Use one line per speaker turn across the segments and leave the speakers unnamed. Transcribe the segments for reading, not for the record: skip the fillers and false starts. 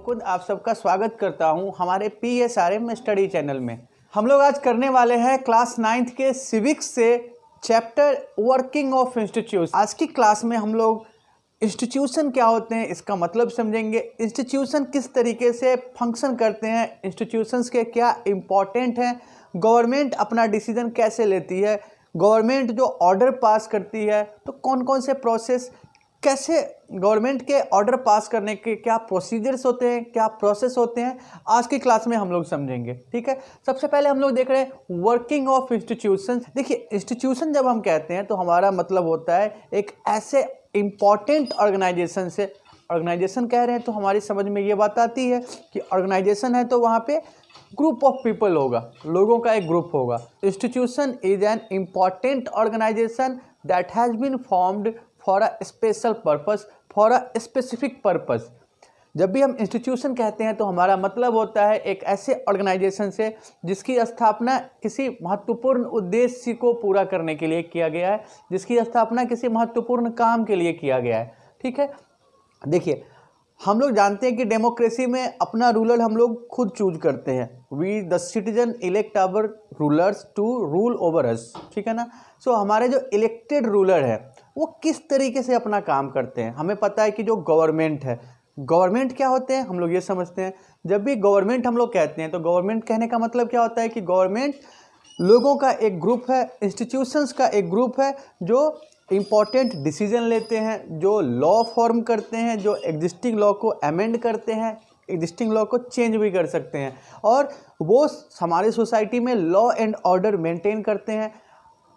मुकुंद आप सबका स्वागत करता हूं हमारे PSRM स्टडी चैनल में। हम लोग आज करने वाले हैं क्लास 9th के सिविक्स से चैप्टर वर्किंग ऑफ इंस्टीट्यूशन। आज की क्लास में हम लोग इंस्टीट्यूशन क्या होते हैं इसका मतलब समझेंगे, इंस्टीट्यूशन किस तरीके से फंक्शन करते हैं, इंस्टीट्यूशंस के क्या इम्पोर्टेंट हैं, गवर्नमेंट अपना डिसीजन कैसे लेती है, गवर्नमेंट जो ऑर्डर पास करती है तो कौन कौन से प्रोसेस, कैसे गवर्नमेंट के ऑर्डर पास करने के क्या प्रोसीजर्स होते हैं, क्या प्रोसेस होते हैं, आज की क्लास में हम लोग समझेंगे। ठीक है, सबसे पहले हम लोग देख रहे हैं वर्किंग ऑफ इंस्टीट्यूशन। देखिए, इंस्टीट्यूशन जब हम कहते हैं तो हमारा मतलब होता है एक ऐसे इम्पॉर्टेंट ऑर्गेनाइजेशन से। ऑर्गेनाइजेशन कह रहे हैं तो हमारी समझ में ये बात आती है कि ऑर्गेनाइजेशन है तो वहाँ पे ग्रुप ऑफ पीपल होगा, लोगों का एक ग्रुप होगा। Institution is an important organisation that has been formed for a special purpose, for a specific purpose. जब भी हम इंस्टीट्यूशन कहते हैं तो हमारा मतलब होता है एक ऐसे ऑर्गेनाइजेशन से जिसकी स्थापना किसी महत्वपूर्ण उद्देश्य को पूरा करने के लिए किया गया है, जिसकी स्थापना किसी महत्वपूर्ण काम के लिए किया गया है। ठीक है, देखिए हम लोग जानते हैं कि डेमोक्रेसी में अपना रूलर हम लोग खुद चूज करते हैं। We the citizen elect our rulers to rule over us. ठीक है ना। सो हमारे जो इलेक्टेड रूलर है वो किस तरीके से अपना काम करते हैं। हमें पता है कि जो गवर्नमेंट है, गवर्नमेंट क्या होते हैं हम लोग ये समझते हैं। जब भी गवर्नमेंट हम लोग कहते हैं तो गवर्नमेंट कहने का मतलब क्या होता है कि गवर्नमेंट लोगों का एक ग्रुप है, इंस्टीट्यूशंस का एक ग्रुप है जो इम्पॉर्टेंट डिसीजन लेते हैं, जो लॉ फॉर्म करते हैं, जो एग्जिस्टिंग लॉ को अमेंड करते हैं, एग्जिस्टिंग लॉ को चेंज भी कर सकते हैं, और वो हमारी सोसाइटी में लॉ एंड ऑर्डर मेंटेन करते हैं।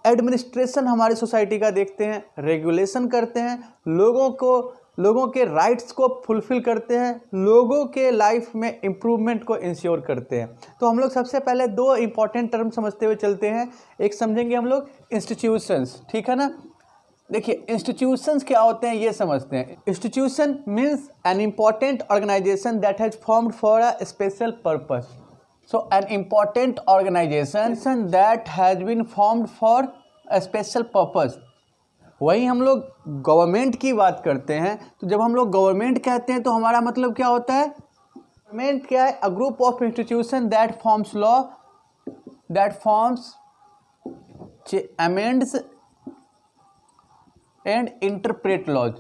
एडमिनिस्ट्रेशन हमारी सोसाइटी का देखते हैं, रेगुलेशन करते हैं, लोगों के राइट्स को फुलफिल करते हैं, लोगों के लाइफ में इम्प्रूवमेंट को इंश्योर करते हैं। तो हम लोग सबसे पहले दो इम्पॉर्टेंट टर्म समझते हुए चलते हैं। एक समझेंगे हम लोग इंस्टीट्यूशंस। ठीक है ना। देखिए इंस्टीट्यूशंस क्या होते हैं ये समझते हैं। Institution means an important organisation that has formed for a special purpose. So an important organization that has been formed for a special purpose। वही हम लोग गवर्नमेंट की बात करते हैं तो जब हम लोग गवर्नमेंट कहते हैं तो हमारा मतलब क्या होता है। गवर्नमेंट क्या है? A group of institution that forms law, that forms, amends and interpret laws.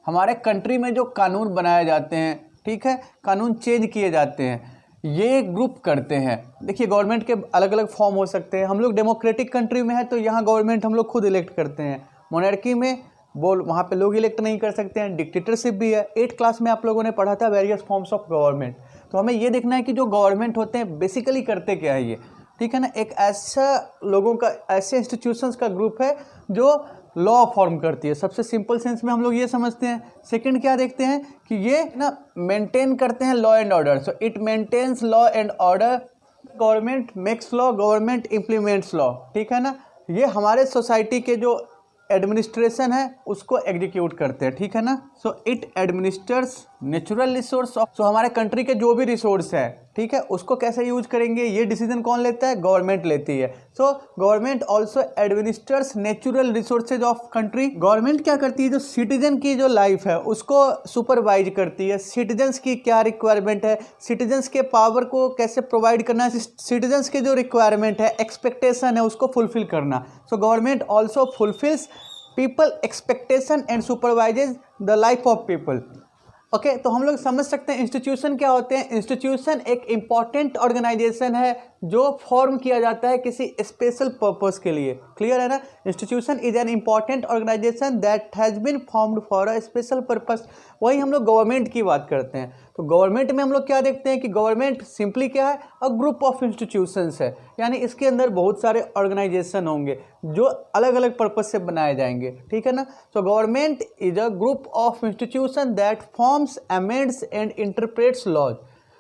हमारे कंट्री में जो कानून बनाए जाते हैं, ठीक है, कानून चेंज किए जाते हैं, ये ग्रुप करते हैं। देखिए गवर्नमेंट के अलग अलग फॉर्म हो सकते हैं। हम लोग डेमोक्रेटिक कंट्री में है तो यहाँ गवर्नमेंट हम लोग खुद इलेक्ट करते हैं। मोनार्की में वहाँ पे लोग इलेक्ट नहीं कर सकते हैं। डिक्टेटरशिप भी है। 8th क्लास में आप लोगों ने पढ़ा था वेरियस फॉर्म्स ऑफ गवर्नमेंट। तो हमें ये देखना है कि जो गवर्नमेंट होते हैं बेसिकली करते क्या है ये। ठीक है ना। एक ऐसा लोगों का, ऐसे इंस्टीट्यूशंस का ग्रुप है जो लॉ फॉर्म करती है। सबसे सिंपल सेंस में हम लोग ये समझते हैं। सेकंड क्या देखते हैं कि ये ना मेंटेन करते हैं law and order. So it maintains law and order. Government makes law, government implements law. ठीक है ना। ये हमारे सोसाइटी के जो एडमिनिस्ट्रेशन है उसको एग्जीक्यूट करते हैं। ठीक है ना। So it administers natural resource of. So हमारे कंट्री के जो भी रिसोर्स है, ठीक है, उसको कैसे यूज करेंगे ये डिसीजन कौन लेता है? गवर्नमेंट लेती है। So government also administers natural resources of country. Government क्या करती है? जो सिटीजन की जो लाइफ है उसको सुपरवाइज करती है। सिटीजन्स की क्या रिक्वायरमेंट है, सिटीजन्स के पावर को कैसे प्रोवाइड करना है, सिटीजन्स के जो रिक्वायरमेंट है, एक्सपेक्टेशन है, उसको फुलफिल करना। So government also fulfils people expectation and supervises the life of people. Okay, तो हम लोग समझ सकते हैं इंस्टीट्यूशन क्या होते हैं। इंस्टीट्यूशन एक इम्पॉर्टेंट ऑर्गेनाइजेशन है जो फॉर्म किया जाता है किसी स्पेशल पर्पस के लिए। क्लियर है ना। Institution is an important organisation that has been formed for a special purpose. वही हम लोग गवर्नमेंट की बात करते हैं तो गवर्नमेंट में हम लोग क्या देखते हैं कि गवर्नमेंट सिंपली क्या है? अ ग्रुप ऑफ इंस्टीट्यूशंस है। यानी इसके अंदर बहुत सारे ऑर्गेनाइजेशन होंगे जो अलग अलग पर्पस से बनाए जाएंगे। ठीक है ना। So government is a group of institution that forms, amends and interprets laws.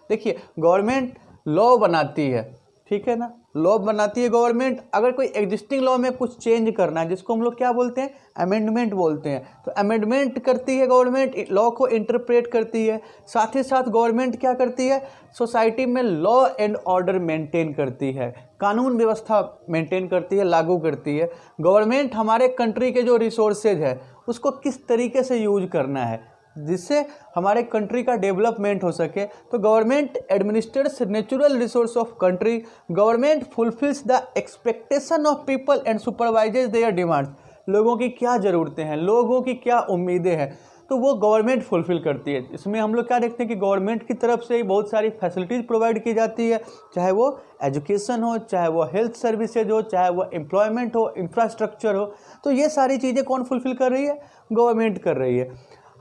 देखिए गवर्नमेंट लॉ बनाती है। ठीक है ना। लॉ बनाती है गवर्नमेंट। अगर कोई एग्जिस्टिंग लॉ में कुछ चेंज करना है जिसको हम लोग क्या बोलते हैं? अमेंडमेंट बोलते हैं। तो अमेंडमेंट करती है गवर्नमेंट, लॉ को इंटरप्रेट करती है। साथ ही साथ गवर्नमेंट क्या करती है? सोसाइटी में लॉ एंड ऑर्डर मेंटेन करती है, कानून व्यवस्था मेंटेन करती है, लागू करती है। गवर्नमेंट हमारे कंट्री के जो रिसोर्सेज है उसको किस तरीके से यूज करना है, जिससे हमारे कंट्री का डेवलपमेंट हो सके। तो government administrates natural resource of country, government fulfils the expectation of people and supervises their demands. लोगों की क्या ज़रूरतें हैं, लोगों की क्या उम्मीदें हैं, तो वो गवर्नमेंट फुलफ़िल करती है। इसमें हम लोग क्या देखते हैं कि गवर्नमेंट की तरफ से ही बहुत सारी फैसिलिटीज़ प्रोवाइड की जाती है, चाहे वो एजुकेशन हो, चाहे वो हेल्थ सर्विसेज हो, चाहे वो एम्प्लॉयमेंट हो, इंफ्रास्ट्रक्चर हो। तो ये सारी चीज़ें कौन फुलफ़िल कर रही है? गवर्नमेंट कर रही है।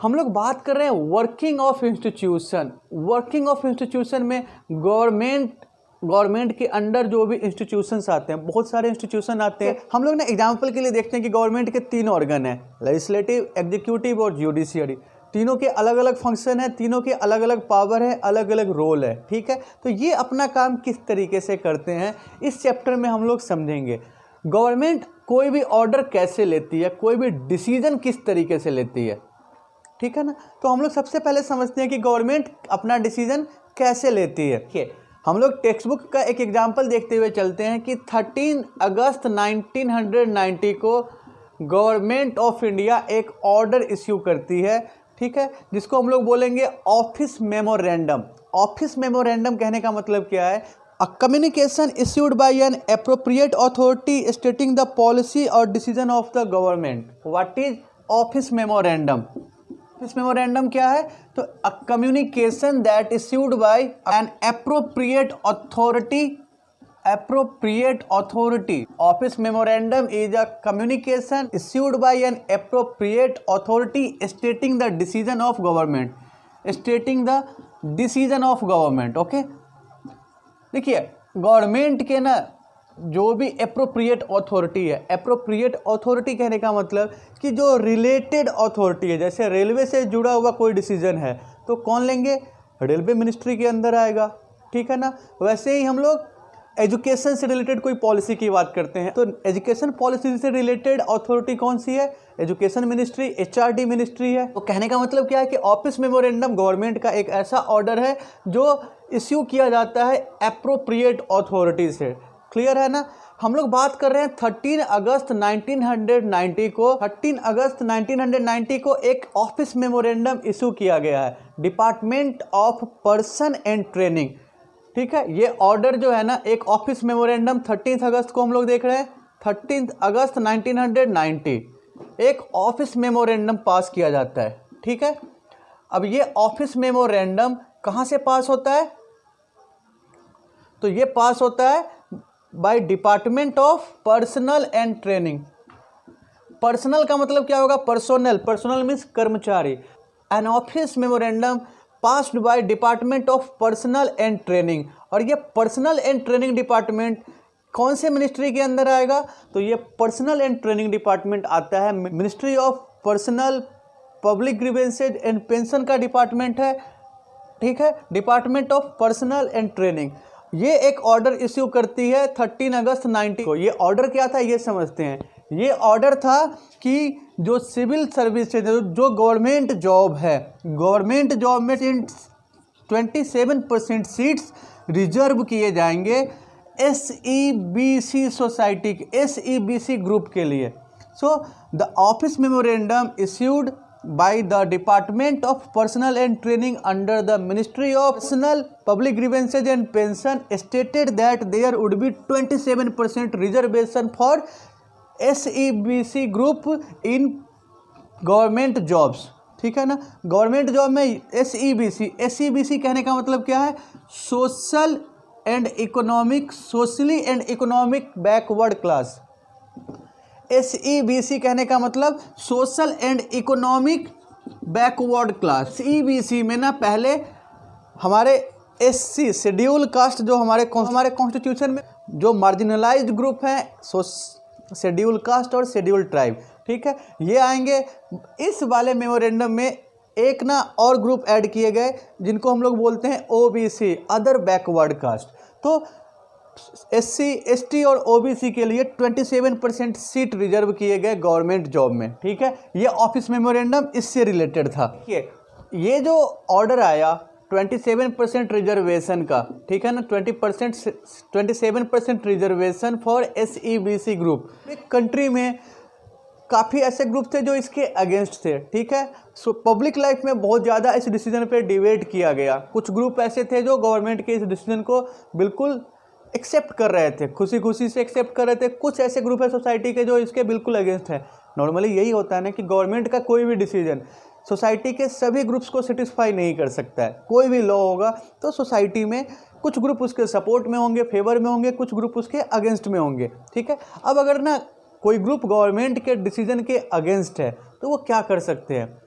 हम लोग बात कर रहे हैं working of institution. Working of institution में गवर्नमेंट के अंडर जो भी इंस्टीट्यूशंस आते हैं, बहुत सारे इंस्टीट्यूशन आते हैं। हम लोग ना एग्जांपल के लिए देखते हैं कि गवर्नमेंट के 3 ऑर्गन हैं, लेजिस्लेटिव, एग्जीक्यूटिव और जुडिशियरी। तीनों के अलग अलग फंक्शन है, तीनों के अलग अलग पावर है, अलग अलग रोल है, ठीक है। तो ये अपना काम किस तरीके से करते हैं इस चैप्टर में हम लोग समझेंगे। गवर्नमेंट कोई भी ऑर्डर कैसे लेती है, कोई भी डिसीजन किस तरीके से लेती है, ठीक है ना। तो हम लोग सबसे पहले समझते हैं कि गवर्नमेंट अपना डिसीजन कैसे लेती है। हम लोग टेक्स्ट बुक का एक एग्जाम्पल देखते हुए चलते हैं कि 13 अगस्त 1990 को गवर्नमेंट ऑफ इंडिया एक ऑर्डर इश्यू करती है, ठीक है, जिसको हम लोग बोलेंगे ऑफिस मेमोरेंडम। ऑफिस मेमोरेंडम कहने का मतलब क्या है? A communication issued by an appropriate authority stating the policy और decision of the government. What is office memorandum? Office memorandum क्या है? तो a communication that issued by an appropriate authority. Appropriate authority. Office memorandum is a communication issued by an appropriate authority stating the decision of government. Stating the decision of government. Okay, देखिए government के ना जो भी appropriate authority है, appropriate authority कहने का मतलब कि जो रिलेटेड अथॉरिटी है, जैसे रेलवे से जुड़ा हुआ कोई डिसीजन है तो कौन लेंगे? रेलवे मिनिस्ट्री के अंदर आएगा, ठीक है ना। वैसे ही हम लोग एजुकेशन से रिलेटेड कोई पॉलिसी की बात करते हैं तो एजुकेशन पॉलिसी से रिलेटेड अथॉरिटी कौन सी है? एजुकेशन मिनिस्ट्री, एचआरडी मिनिस्ट्री है। तो कहने का मतलब क्या है कि ऑफिस मेमोरेंडम गवर्नमेंट का एक ऐसा ऑर्डर है जो इश्यू किया जाता है एप्रोप्रिएट अथॉरिटी से। क्लियर है ना। हम लोग बात कर रहे हैं 13 अगस्त 1990 को। 13 अगस्त 1990 को एक ऑफिस मेमोरेंडम इशू किया गया है department of person and training, ठीक है। ये ऑर्डर जो है ना, एक ऑफिस मेमोरेंडम 13 अगस्त को हम लोग देख रहे हैं। 13 अगस्त 1990 एक ऑफिस मेमोरेंडम पास किया जाता है, ठीक है। अब ये ऑफिस मेमोरेंडम कहाँ से पास होता है? तो ये पास होता है by department of personal and training. Personal का मतलब क्या होगा? पर्सोनल। पर्सनल मीन्स कर्मचारी। An office memorandum passed by department of personal and training. और ये पर्सनल एंड ट्रेनिंग डिपार्टमेंट कौन से मिनिस्ट्री के अंदर आएगा? तो ये पर्सनल एंड ट्रेनिंग डिपार्टमेंट आता है ministry of personal, public grievances and pension का डिपार्टमेंट है, ठीक है, department of personal and training. ये एक ऑर्डर इश्यू करती है 13 अगस्त 90 को। ये ऑर्डर क्या था ये समझते हैं। ये ऑर्डर था कि जो सिविल सर्विस जो गवर्नमेंट जॉब है, गवर्नमेंट जॉब में 27% सीट्स रिजर्व किए जाएंगे SEBC सोसाइटी के, SEBC ग्रुप के लिए। So the office memorandum issued by the Department of Personnel and Training under the Ministry of Personnel, Public Grievances and Pension stated that there would be 27% reservation for SEBC group in government jobs, ठीक है ना। Government job में SEBC कहने का मतलब क्या है? Social and economic, socially and economic backward class. SEBC कहने का मतलब social and economic backward class. SEBC में ना पहले हमारे SC शेड्यूल कास्ट, जो हमारे कॉन्स्टिट्यूशन में जो मार्जिनलाइज्ड ग्रुप हैं, शेड्यूल कास्ट और शेड्यूल ट्राइब, ठीक है, ये आएंगे। इस वाले मेमोरेंडम में एक ना और ग्रुप ऐड किए गए जिनको हम लोग बोलते हैं OBC, अदर बैकवर्ड कास्ट। तो SC, ST और OBC के लिए 27% सीट रिजर्व किए गए गवर्नमेंट जॉब में, ठीक है। ये ऑफिस मेमोरेंडम इससे रिलेटेड था। ये जो ऑर्डर आया 27% रिजर्वेशन का, ठीक है ना, 27% रिजर्वेशन फॉर SEBC ग्रुप। एक कंट्री में काफ़ी ऐसे ग्रुप थे जो इसके अगेंस्ट थे, ठीक है। सो पब्लिक लाइफ में बहुत ज़्यादा इस डिसीजन पे डिबेट किया गया। कुछ ग्रुप ऐसे थे जो गवर्नमेंट के इस डिसीजन को बिल्कुल एक्सेप्ट कर रहे थे, खुशी खुशी से एक्सेप्ट कर रहे थे। कुछ ऐसे ग्रुप है सोसाइटी के जो इसके बिल्कुल अगेंस्ट है। नॉर्मली यही होता है ना कि गवर्नमेंट का कोई भी डिसीजन सोसाइटी के सभी ग्रुप्स को सेटिस्फाई नहीं कर सकता है। कोई भी लॉ होगा तो सोसाइटी में कुछ ग्रुप उसके सपोर्ट में होंगे, फेवर में होंगे, कुछ ग्रुप उसके अगेंस्ट में होंगे, ठीक है। अब अगर ना कोई ग्रुप गवर्नमेंट के डिसीजन के अगेंस्ट है तो वो क्या कर सकते हैं?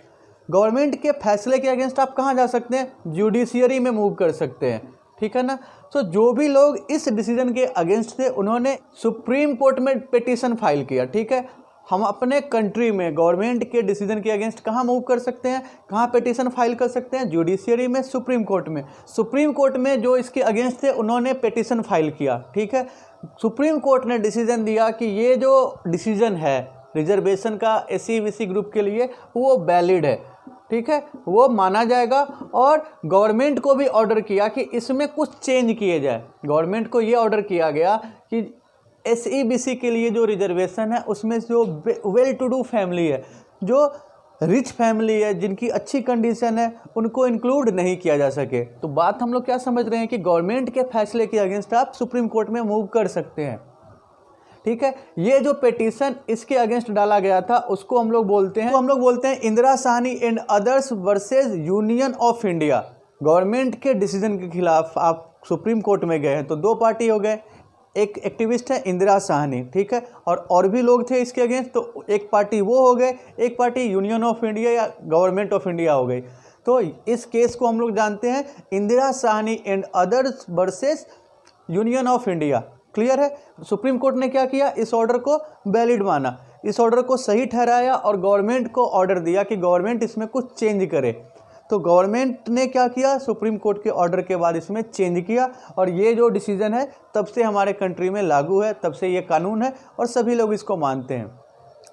गवर्नमेंट के फैसले के अगेंस्ट आप कहाँ जा सकते हैं? जुडिशियरी में मूव कर सकते हैं, ठीक है ना। तो जो भी लोग इस डिसीजन के अगेंस्ट थे उन्होंने सुप्रीम कोर्ट में पिटीशन फाइल किया, ठीक है। हम अपने कंट्री में गवर्नमेंट के डिसीजन के अगेंस्ट कहाँ मूव कर सकते हैं, कहाँ पिटीशन फाइल कर सकते हैं? जुडिशियरी में, सुप्रीम कोर्ट में। सुप्रीम कोर्ट में जो इसके अगेंस्ट थे उन्होंने पिटीशन फाइल किया, ठीक है। सुप्रीम कोर्ट ने डिसीजन दिया कि ये जो डिसीजन है रिजर्वेशन का SC/BC ग्रुप के लिए वो वैलिड है, ठीक है, वो माना जाएगा। और गवर्नमेंट को भी ऑर्डर किया कि इसमें कुछ चेंज किए जाए। गवर्नमेंट को ये ऑर्डर किया गया कि SC/BC के लिए जो रिजर्वेशन है उसमें जो वेल टू डू फैमिली है, जो रिच फैमिली है, जिनकी अच्छी कंडीशन है, उनको इंक्लूड नहीं किया जा सके। तो बात हम लोग क्या समझ रहे हैं कि गवर्नमेंट के फैसले के अगेंस्ट आप सुप्रीम कोर्ट में मूव कर सकते हैं, ठीक है। ये जो पिटीशन इसके अगेंस्ट डाला गया था उसको हम लोग बोलते हैं Indira Sahni and others versus union of India. Government के डिसीजन के खिलाफ आप सुप्रीम कोर्ट में गए हैं तो दो पार्टी हो गए, एक एक्टिविस्ट है इंदिरा साहनी, ठीक है, और भी लोग थे इसके अगेंस्ट। तो एक पार्टी वो हो गए, एक पार्टी यूनियन ऑफ इंडिया या गवर्नमेंट ऑफ इंडिया हो गई। तो इस केस को हम लोग जानते हैं Indira Sahni and others versus union of India. Clear है? सुप्रीम कोर्ट ने क्या किया? इस ऑर्डर को वैलिड माना, इस ऑर्डर को सही ठहराया और गवर्नमेंट को ऑर्डर दिया कि गवर्नमेंट इसमें कुछ चेंज करे। तो गवर्नमेंट ने क्या किया? सुप्रीम कोर्ट के ऑर्डर के बाद इसमें चेंज किया और ये जो डिसीजन है तब से हमारे कंट्री में लागू है, तब से ये कानून है और सभी लोग इसको मानते हैं।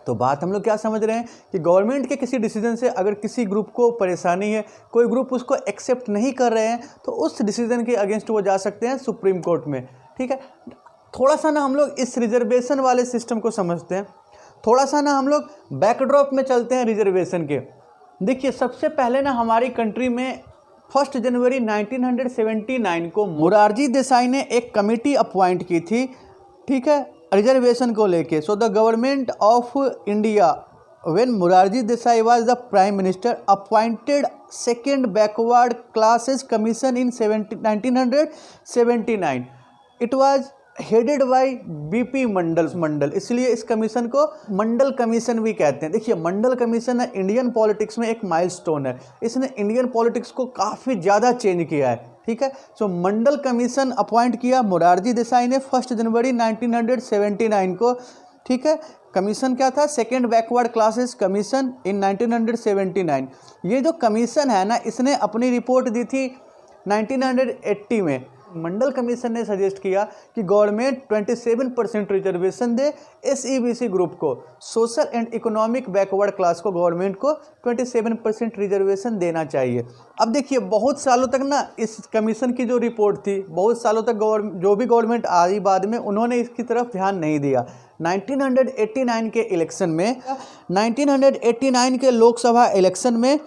तो बात हम लोग क्या समझ रहे हैं कि गवर्नमेंट के किसी डिसीजन से अगर किसी ग्रुप को परेशानी है, कोई ग्रुप उसको एक्सेप्ट नहीं कर रहे हैं, तो उस डिसीजन के अगेंस्ट वो जा सकते हैं सुप्रीम कोर्ट में, ठीक है। थोड़ा सा ना हम लोग इस रिजर्वेशन वाले सिस्टम को समझते हैं, थोड़ा सा ना हम लोग बैकड्रॉप में चलते हैं रिजर्वेशन के। देखिए, सबसे पहले ना हमारी कंट्री में 1 जनवरी 1979 को मोरारजी देसाई ने एक कमेटी अपॉइंट की थी, ठीक है, रिजर्वेशन को लेके। So the government of India when Morarji Desai was the prime minister appointed second backward classes commission in 1979। It was headed by BP मंडल, इसलिए इस कमीशन को मंडल कमीशन भी कहते हैं। देखिए, मंडल कमीशन है इंडियन पॉलिटिक्स में एक माइलस्टोन है, इसने इंडियन पॉलिटिक्स को काफ़ी ज़्यादा चेंज किया है, ठीक है। सो मंडल कमीशन अपॉइंट किया मोरारजी देसाई ने 1 जनवरी 1979 को, ठीक है। कमीशन क्या था? सेकेंड बैकवर्ड क्लासेस कमीशन इन 1979। ये जो कमीशन है ना, इसने अपनी रिपोर्ट दी थी 1980 में। मंडल कमीशन ने सजेस्ट किया कि गवर्नमेंट 27% रिजर्वेशन दे SC/BC ग्रुप को, social and economic backward class को गवर्नमेंट को 27% रिजर्वेशन देना चाहिए। अब देखिए, बहुत सालों तक ना इस कमीशन की जो रिपोर्ट थी, बहुत सालों तक जो भी गवर्नमेंट आई बाद में, उन्होंने इसकी तरफ ध्यान नहीं दिया। 1989 के इलेक्शन में 1989 के लोकसभा इलेक्शन में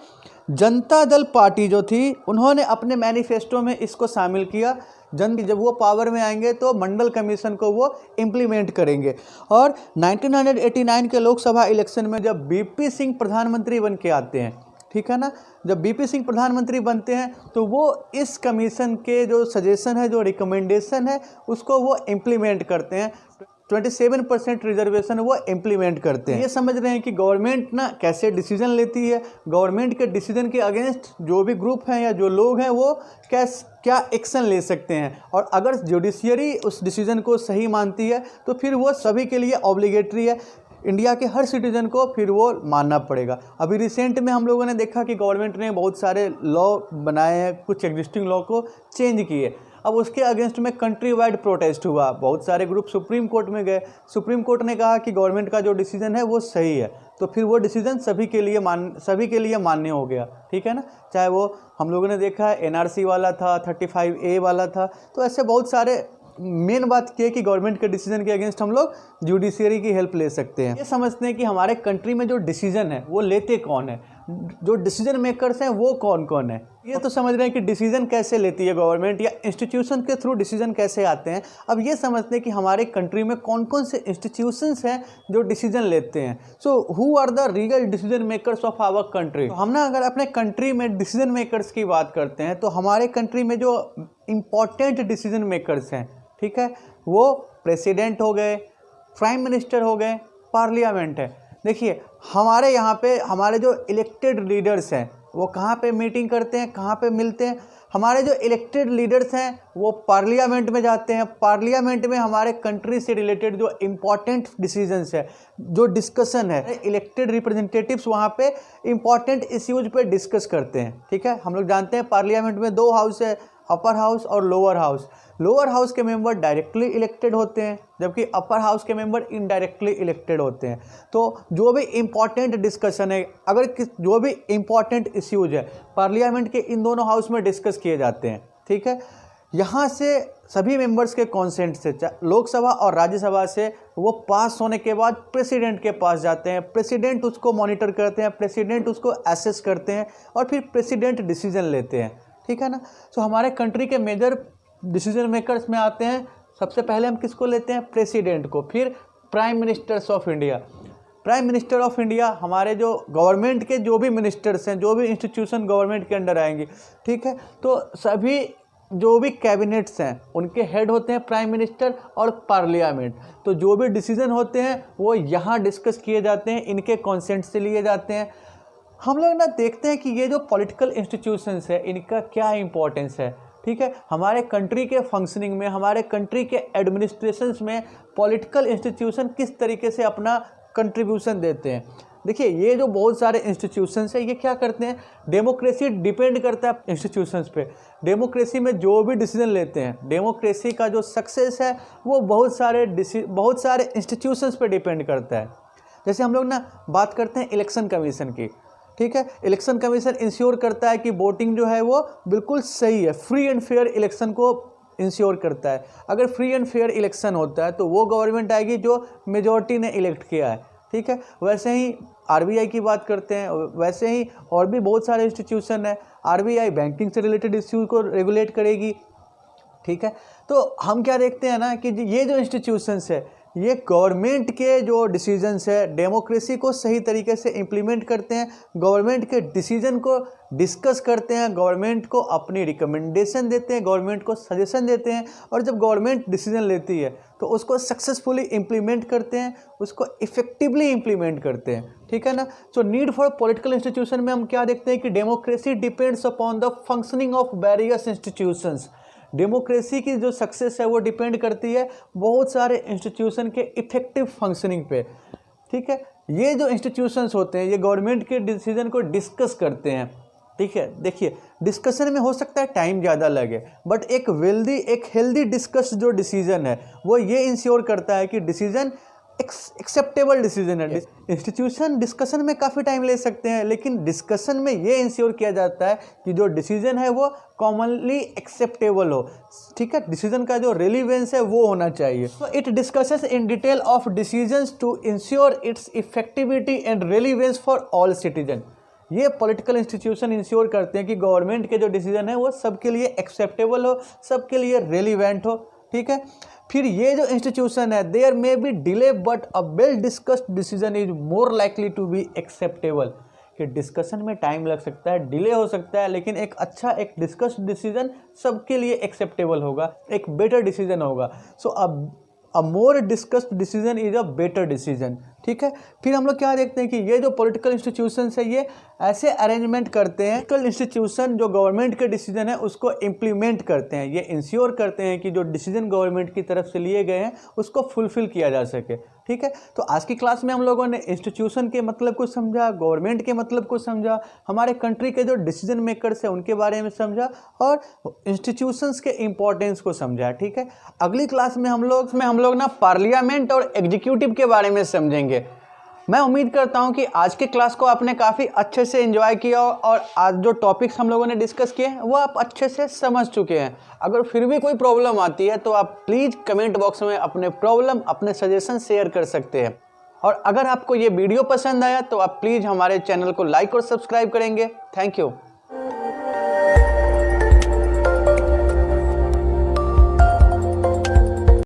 जनता दल पार्टी जो थी, उन्होंने अपने मैनिफेस्टो में इसको शामिल किया। जब वो पावर में आएंगे तो मंडल कमीशन को वो इम्प्लीमेंट करेंगे। और 1989 के लोकसभा इलेक्शन में जब BP सिंह प्रधानमंत्री बन के आते हैं, ठीक है ना, जब BP सिंह प्रधानमंत्री बनते हैं तो वो इस कमीशन के जो सजेशन है, जो रिकमेंडेशन है, उसको वो इम्प्लीमेंट करते हैं। 27% रिजर्वेशन वो इम्प्लीमेंट करते हैं। ये समझ रहे हैं कि गवर्नमेंट ना कैसे डिसीजन लेती है, गवर्नमेंट के डिसीजन के अगेंस्ट जो भी ग्रुप हैं या जो लोग हैं वो क्या एक्शन ले सकते हैं। और अगर जुडिशियरी उस डिसीजन को सही मानती है तो फिर वो सभी के लिए ऑब्लिगेटरी है, इंडिया के हर सिटीजन को फिर वो मानना पड़ेगा। अभी रिसेंट में हम लोगों ने देखा कि गवर्नमेंट ने बहुत सारे लॉ बनाए हैं, कुछ एग्जिस्टिंग लॉ को चेंज किए। अब उसके अगेंस्ट में कंट्री वाइड प्रोटेस्ट हुआ, बहुत सारे ग्रुप सुप्रीम कोर्ट में गए। सुप्रीम कोर्ट ने कहा कि गवर्नमेंट का जो डिसीजन है वो सही है, तो फिर वो डिसीजन सभी के लिए मान्य हो गया, ठीक है ना। चाहे वो हम लोगों ने देखा है NRC वाला था, 35A वाला था, तो ऐसे बहुत सारे मेन बात ये है कि गवर्नमेंट के डिसीजन के अगेंस्ट हम लोग जुडिशियरी की हेल्प ले सकते हैं। ये समझते हैं कि हमारे कंट्री में जो डिसीजन है वो लेते कौन है, जो डिसीजन मेकर्स हैं वो कौन कौन है। ये तो समझ रहे हैं कि डिसीजन कैसे लेती है गवर्नमेंट या इंस्टीट्यूशन के थ्रू डिसीजन कैसे आते हैं। अब ये समझते हैं कि हमारे कंट्री में कौन कौन से इंस्टीट्यूशंस हैं जो डिसीजन लेते हैं। So who are the real decision makers of our country. हम ना अगर अपने कंट्री में डिसीजन मेकर्स की बात करते हैं तो हमारे कंट्री में जो इम्पॉर्टेंट डिसीजन मेकर्स हैं, ठीक है, वो प्रेसिडेंट हो गए, प्राइम मिनिस्टर हो गए, पार्लियामेंट है। देखिए हमारे यहाँ पे हमारे जो इलेक्टेड लीडर्स हैं वो कहाँ पे मीटिंग करते हैं, कहाँ पे मिलते हैं। हमारे जो इलेक्टेड लीडर्स हैं वो पार्लियामेंट में जाते हैं। पार्लियामेंट में हमारे कंट्री से रिलेटेड जो इम्पॉर्टेंट डिसीजंस है, जो डिस्कशन है, इलेक्टेड रिप्रेजेंटेटिव्स वहाँ पे इम्पॉर्टेंट इश्यूज पे डिस्कस करते हैं। ठीक है, हम लोग जानते हैं पार्लियामेंट में 2 हाउस है, अपर हाउस और लोअर हाउस। लोअर हाउस के मेंबर डायरेक्टली इलेक्टेड होते हैं जबकि अपर हाउस के मेंबर इनडायरेक्टली इलेक्टेड होते हैं। तो जो भी इम्पॉर्टेंट डिस्कशन है, अगर जो भी इम्पॉर्टेंट इश्यूज है पार्लियामेंट के इन दोनों हाउस में डिस्कस किए जाते हैं। ठीक है, यहाँ से सभी मेंबर्स के कॉन्सेंट से लोकसभा और राज्यसभा से वो पास होने के बाद प्रेसिडेंट के पास जाते हैं। प्रेसिडेंट उसको मॉनिटर करते हैं, प्रेसिडेंट उसको एसेस करते हैं और फिर प्रेसिडेंट डिसीजन लेते हैं। ठीक है ना। तो हमारे कंट्री के मेजर डिसीजन मेकर्स में आते हैं, सबसे पहले हम किसको लेते हैं, प्रेसिडेंट को, फिर prime ministers of India. Prime minister of India हमारे जो गवर्नमेंट के जो भी मिनिस्टर्स हैं, जो भी इंस्टीट्यूशन गवर्नमेंट के अंडर आएंगे, ठीक है, तो सभी जो भी कैबिनेट्स हैं उनके हेड होते हैं प्राइम मिनिस्टर और पार्लियामेंट। तो जो भी डिसीजन होते हैं वो यहाँ डिस्कस किए जाते हैं, इनके कॉन्सेंट से लिए जाते हैं। हम लोग ना देखते हैं कि ये जो पॉलिटिकल इंस्टीट्यूशंस है इनका क्या इंपॉर्टेंस है। ठीक है, हमारे कंट्री के फंक्शनिंग में, हमारे कंट्री के एडमिनिस्ट्रेशंस में पॉलिटिकल इंस्टीट्यूशन किस तरीके से अपना कंट्रीब्यूशन देते हैं। देखिए ये जो बहुत सारे इंस्टीट्यूशंस हैं ये क्या करते हैं, डेमोक्रेसी डिपेंड करता है इंस्टीट्यूशंस पे। डेमोक्रेसी में जो भी डिसीजन लेते हैं, डेमोक्रेसी का जो सक्सेस है वो बहुत सारे इंस्टीट्यूशंस पे डिपेंड करता है। जैसे हम लोग ना बात करते हैं इलेक्शन कमीशन की। ठीक है, इलेक्शन कमीशन इंश्योर करता है कि वोटिंग जो है वो बिल्कुल सही है, फ्री एंड फेयर इलेक्शन को इंश्योर करता है। अगर फ्री एंड फेयर इलेक्शन होता है तो वो गवर्नमेंट आएगी जो मेजॉरिटी ने इलेक्ट किया है। ठीक है, वैसे ही आरबीआई की बात करते हैं, वैसे ही और भी बहुत सारे इंस्टीट्यूशन है। आरबीआई बैंकिंग से रिलेटेड इश्यू को रेगुलेट करेगी। ठीक है, तो हम क्या देखते हैं ना कि ये जो इंस्टीट्यूशंस है ये गवर्नमेंट के जो डिसीजंस है डेमोक्रेसी को सही तरीके से इम्प्लीमेंट करते हैं, गवर्नमेंट के डिसीजन को डिस्कस करते हैं, गवर्नमेंट को अपनी रिकमेंडेशन देते हैं, गवर्नमेंट को सजेशन देते हैं, और जब गवर्नमेंट डिसीजन लेती है तो उसको सक्सेसफुली इम्प्लीमेंट करते हैं, उसको इफेक्टिवली इम्प्लीमेंट करते हैं। ठीक है ना। So need for political institution में हम क्या देखते हैं कि democracy depends upon the functioning of various institutions. Democracy की जो सक्सेस है वो डिपेंड करती है बहुत सारे इंस्टीट्यूशन के इफेक्टिव फंक्शनिंग पे। ठीक है, ये जो इंस्टीट्यूशंस होते हैं ये गवर्नमेंट के डिसीजन को डिस्कस करते हैं। ठीक है, देखिए डिस्कशन में हो सकता है टाइम ज़्यादा लगे, बट एक हेल्दी डिस्कस जो डिसीजन है वो ये इंश्योर करता है कि डिसीजन एक्सेप्टेबल डिसीजन है। इंस्टीट्यूशन डिस्कशन में काफ़ी टाइम ले सकते हैं, लेकिन डिस्कशन में ये इंश्योर किया जाता है कि जो डिसीजन है वो कॉमनली एक्सेप्टेबल हो। ठीक है, डिसीजन का जो रेलिवेंस है वो होना चाहिए। तो it discusses in detail of decisions to ensure its effectivity and relevance for all citizen. ये पॉलिटिकल इंस्टीट्यूशन इंश्योर करते हैं कि गवर्नमेंट के जो डिसीजन है वो सबके लिए एक्सेप्टेबल हो, सबके लिए रेलिवेंट हो। ठीक है, फिर ये जो इंस्टीट्यूशन है there may be delay but a well discussed decision is more likely to be acceptable. कि डिस्कशन में टाइम लग सकता है, डिले हो सकता है, लेकिन एक डिस्कस्ड डिसीजन सबके लिए एक्सेप्टेबल होगा, एक बेटर डिसीजन होगा। So a more discussed decision is a better decision. ठीक है, फिर हम लोग क्या देखते हैं कि ये जो पॉलिटिकल इंस्टीट्यूशंस है ये ऐसे अरेंजमेंट करते हैं, पॉलिटिकल इंस्टीट्यूशन जो गवर्नमेंट के डिसीजन है उसको इम्प्लीमेंट करते हैं। ये इंश्योर करते हैं कि जो डिसीजन गवर्नमेंट की तरफ से लिए गए हैं उसको फुलफिल किया जा सके। ठीक है, तो आज की क्लास में हम लोगों ने इंस्टीट्यूशन के मतलब को समझा, गवर्नमेंट के मतलब को समझा, हमारे कंट्री के जो डिसीजन मेकर्स हैं उनके बारे में समझा और इंस्टीट्यूशंस के इम्पोर्टेंस को समझा। ठीक है, अगली क्लास में हम लोग ना पार्लियामेंट और एग्जीक्यूटिव के बारे में समझेंगे। मैं उम्मीद करता हूं कि आज के क्लास को आपने काफ़ी अच्छे से एंजॉय किया और आज जो टॉपिक्स हम लोगों ने डिस्कस किए हैं वो आप अच्छे से समझ चुके हैं। अगर फिर भी कोई प्रॉब्लम आती है तो आप प्लीज़ कमेंट बॉक्स में अपने प्रॉब्लम, अपने सजेशन शेयर कर सकते हैं। और अगर आपको ये वीडियो पसंद आया तो आप प्लीज़ हमारे चैनल को लाइक और सब्सक्राइब करेंगे। Thank you.